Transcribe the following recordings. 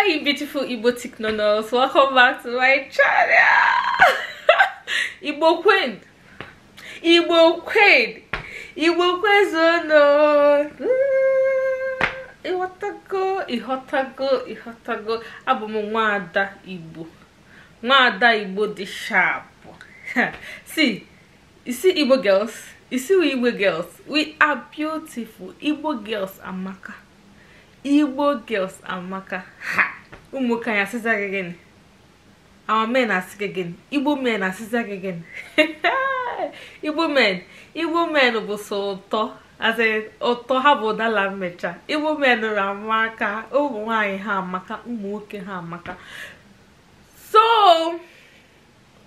Hi beautiful igboticnonos, welcome back to my channel. Igbo Queen, Igbo Queen, Igbo Kwezono. Ihotago. Abumu nwada Igbo. Nwada Igbo the sharp. See, you see Igbo girls? You see we Igbo girls? We are beautiful. Igbo girls amaka. Igbo girls amaka. Ha! Umukanya sister again. Our men are sick again. Igbo men are sister again. Igbo men will so to as a oto habo dala mecha. Igbo men are amaka. Oh why ha amaka? Umuke ha amaka. So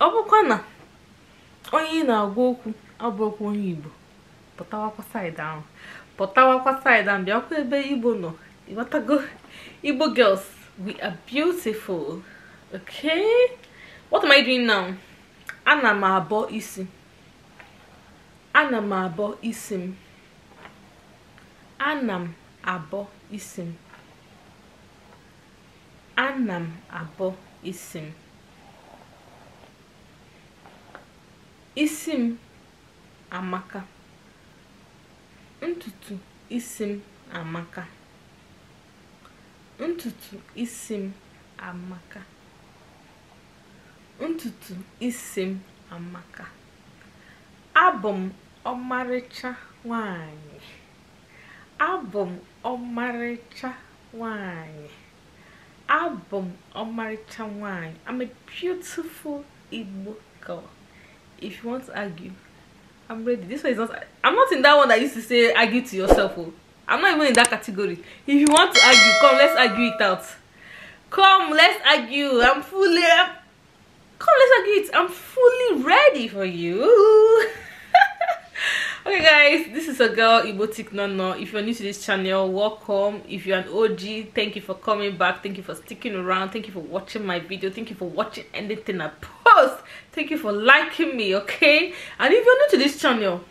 obukwana onye na-agwa okwu abụkwa onye Igbo. Pụtawakwa side down. Bịa kwa ebe Igbo nọ. Iwatago. Igbo girls, we are beautiful. Okay? What am I doing now? Ana m abọ isi. Ana m abọ isi. Isim amaka. Ntutu isim amaka. Ntutu isim amaka. Ntutu isim amaka. Abum ọmarịcha nwanyị. Abum ọmarịcha nwanyị. Abum ọmarịcha nwanyị. I'm a beautiful Igbo girl. If you want to argue, I'm ready. This one is not. I'm not in that one that used to say argue to yourself. Oh. I'm not even in that category. If you want to argue, come, let's argue it out. Come, let's argue. Come, let's argue it. I'm fully ready for you. Okay, guys, this is a girl, igboticnono. If you're new to this channel, welcome. If you're an OG, thank you for coming back. Thank you for sticking around. Thank you for watching my video. Thank you for watching anything I post. Thank you for liking me, okay? And if you're new to this channel,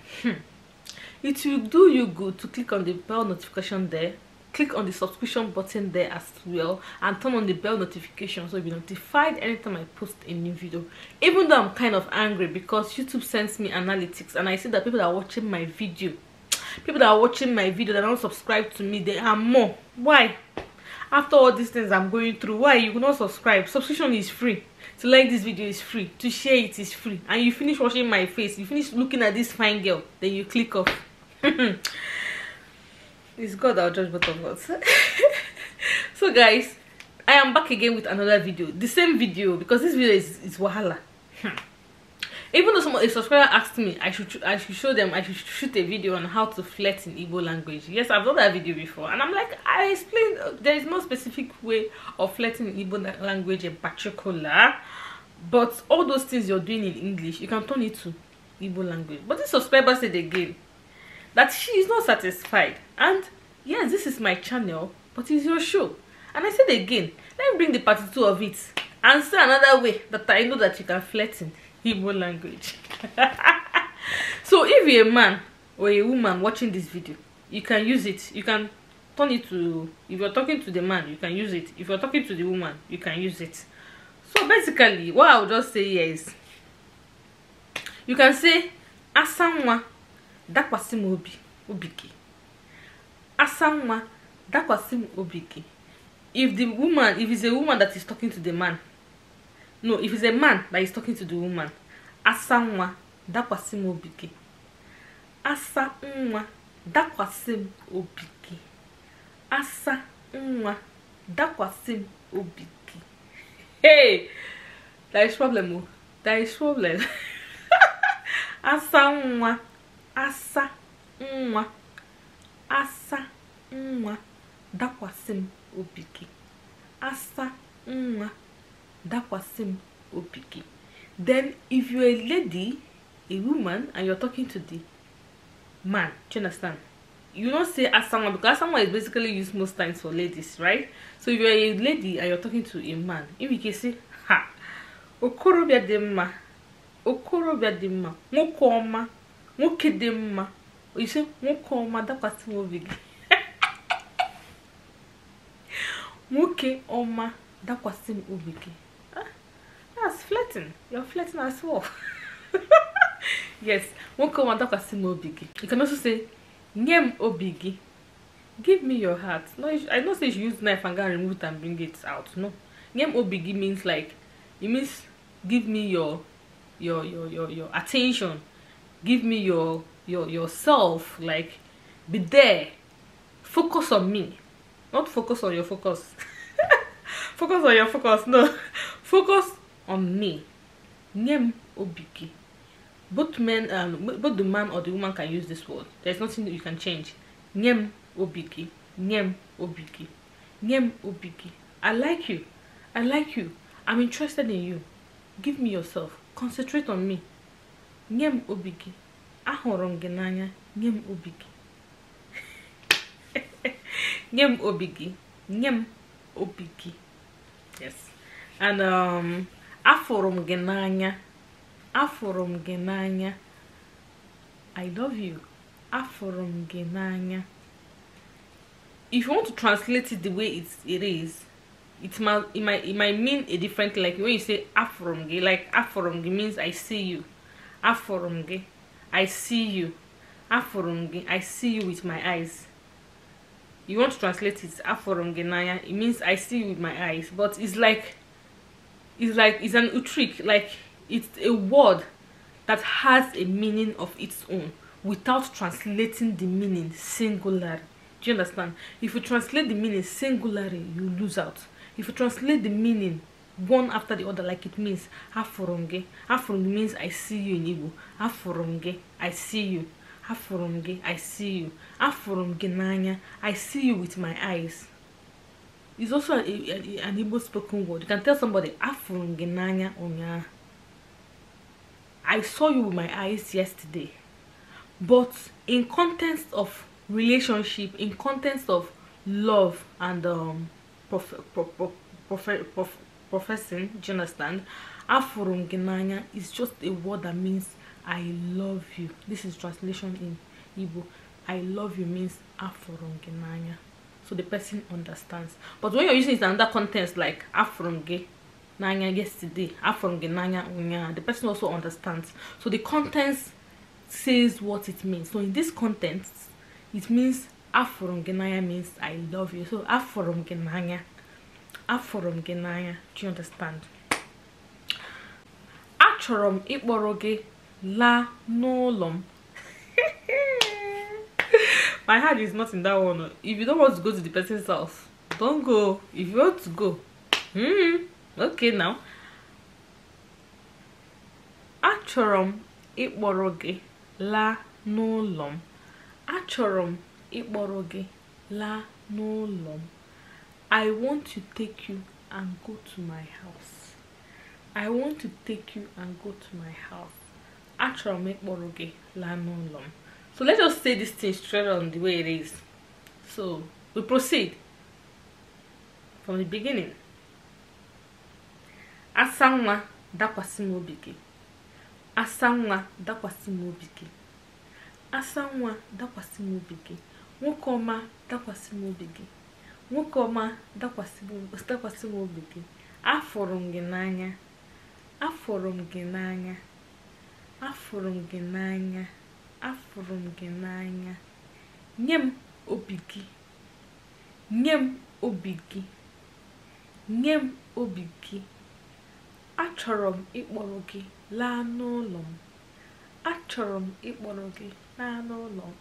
it will do you good to click on the bell notification there. Click on the subscription button there as well, and turn on the bell notification so you'll be notified anytime I post a new video. Even though I'm kind of angry because YouTube sends me analytics and I see that people that are watching my video, that don't subscribe to me, they are more. Why? After all these things I'm going through, why you will not subscribe? Subscription is free. To like this video is free. To share it is free. And you finish watching my face, you finish looking at this fine girl, then you click off. It's God that will judge both of us. So guys, I am back again with another video. The same video, because this video is wahala. Even though a subscriber asked me I should show them, I should shoot a video on how to flirt in Igbo language. Yes, I've done that video before, and I'm like, I explained there is no specific way of flirting in Igbo language in particular, but all those things you're doing in English, you can turn it to Igbo language. But this subscriber said again that she is not satisfied, and yes, this is my channel, but it's your show. And I said again, let me bring the part 2 of it and say another way that I know that you can flirt in Igbo language. So if you're a man or a woman watching this video, you can use it. You can turn it to, if you're talking to the man, you can use it. If you're talking to the woman, you can use it. So basically, what I would just say here is, you can say asanwa dakwasim obiki. Asanwa dakwasim obiki. If it's a woman that is talking to the man, no, if it's a man that is talking to the woman, asanwa dakwasim obiki. Asanwa dakwasim obiki. Asanwa dakwasim obiki. Hey, there is problem. There is problem. Asanwa. Asa nwa dakwasim obiki. Asa nwa dakwasim obiki. Then if you're a lady, a woman, and you're talking to the man, do you understand? You don't say asanwa, because asanwa is basically used most times for ladies, right? So if you're a lady and you're talking to a man, if you can say ha okorobia demma, nwokoma, nwoke demma, you say nwokoma dakwasim obiki. Nwoke ọma dakwasị m obi gị. That's flirting. You're flirting as well. Yes, nwoke ọma dakwasị m obi gị. You can also say nye m obi gị. Give me your heart. No, I don't say you should use knife and go and remove it and bring it out. No. Nye m obi gị means like, it means give me your attention. Give me yourself. Like, be there. Focus on me. Not focus on your focus. Focus on your focus. No. Focus on me. Nyem obiki. Both the man or the woman can use this word. There's nothing that you can change. Nyem obiki. Nyem obiki. Nyem obiki. I like you. I like you. I'm interested in you. Give me yourself. Concentrate on me. Nyem obiki. Ahụrụ m gị n'anya. Nyem obiki. Nyem obigi. Nyem obigi. Yes. And afụrụ m gị n'anya. Afụrụ m gị n'anya. I love you. Afụrụ m gị n'anya. If you want to translate it the way it is, it might mean a different, like when you say afụrụ m gị, like afụrụ m gị means I see you. Afụrụ m gị, I see you. Afụrụ m gị, I see you with my eyes. You want to translate it afụrụ m gị n'anya, it means I see you with my eyes, but it's an utrick, like it's a word that has a meaning of its own without translating the meaning singular. Do you understand? If you translate the meaning singularly, you lose out. If you translate the meaning one after the other, like it means afụrụ m gị. Afụrụ m gị means I see you in Igbo. Afụrụ m gị, I see you. Afụrụ m gị, I see you. Afụrụ m gị n'anya, I see you with my eyes. It's also an Igbo spoken word. You can tell somebody afụrụ m gị n'anya ụnyaahụ. I saw you with my eyes yesterday. But in context of relationship, in context of love and professing, do you understand? Afụrụ m gị n'anya is just a word that means I love you. This is translation in Igbo. I love you means afụrụ m gị n'anya. So the person understands. But when you're using it in another context, like afụrụ m gị n'anya yesterday, afụrụ m gị n'anya ụnyaahụ, the person also understands. So the context says what it means. So in this context, it means afụrụ m gị n'anya means I love you. So afụrụ m gị n'anya. Afụrụ m gị n'anya. Do you understand? Achọrọ m ịkpọrọ gị laa n'ụlọ m. My heart is not in that one. If you don't want to go to the person's house, don't go. If you want to go, okay now. Achọrọ m ịkpọrọ gị laa n'ụlọ m. Achọrọ m ịkpọrọ gị laa n'ụlọ m. I want to take you and go to my house. I want to take you and go to my house. Achọrọ m ịkpọrọ gị laa n'ụlọ m. So let's just say this thing straight on the way it is. So we proceed from the beginning. Asa nwa dakwasị m obi gị. Asa nwa dakwasị m obi gị. Asa nwa dakwasị m obi gị. Nwoke ọma dakwasị m obi gị. Nwoke ọma dakwasị m obi gị. Afụrụ m gị n'anya. Afụrụ m gị n'anya. Afụrụ m gị n'anya. Afụrụ m gị n'anya. Nye m obi gị. Nye m obi gị. Nye m obi gị. Achọrọ m ịkpọrọ gị laa n'ụlọ m. Achọrọ m ịkpọrọ gị laa n'ụlọ m.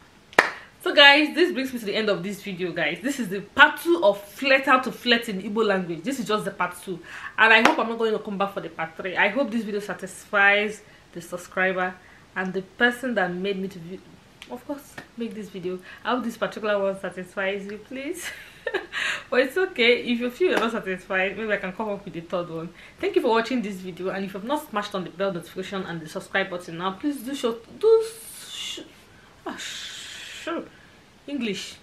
So guys, this brings me to the end of this video, guys. This is the part 2 of Flirt How to Flirt in Igbo language. This is just the part 2. And I hope I'm not going to come back for the part 3. I hope this video satisfies the subscriber and the person that made me to, of course, make this video. I hope this particular one satisfies you, please. But it's okay. If you feel you're not satisfied, maybe I can come up with the third one. Thank you for watching this video. And if you have not smashed on the bell notification and the subscribe button now, please do show English.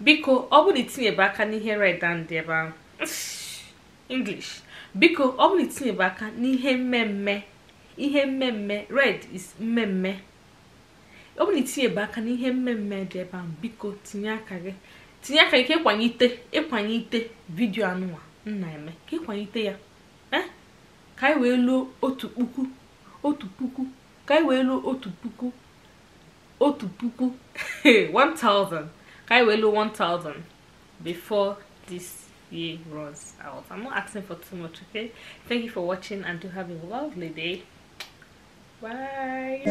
Biko obu itinye baka n'ihe red and ebe English. Biko obu itinye baka n'ihe mmemme. Ihe mmemme, red is mmemme. Obu itinye baka n'ihe mmemme dị ebe biko tinye aka gị. tinye aka ike ịkwanyite vidio anụnwa nna eme ka ịkwanyite ya ka anyị wee luo 1,000 ka anyị wee luo 1,000 1000 ka anyị wee luo 1000 before this year runs out. I'm not asking for too much, okay? Thank you for watching and do have a lovely day. Bye.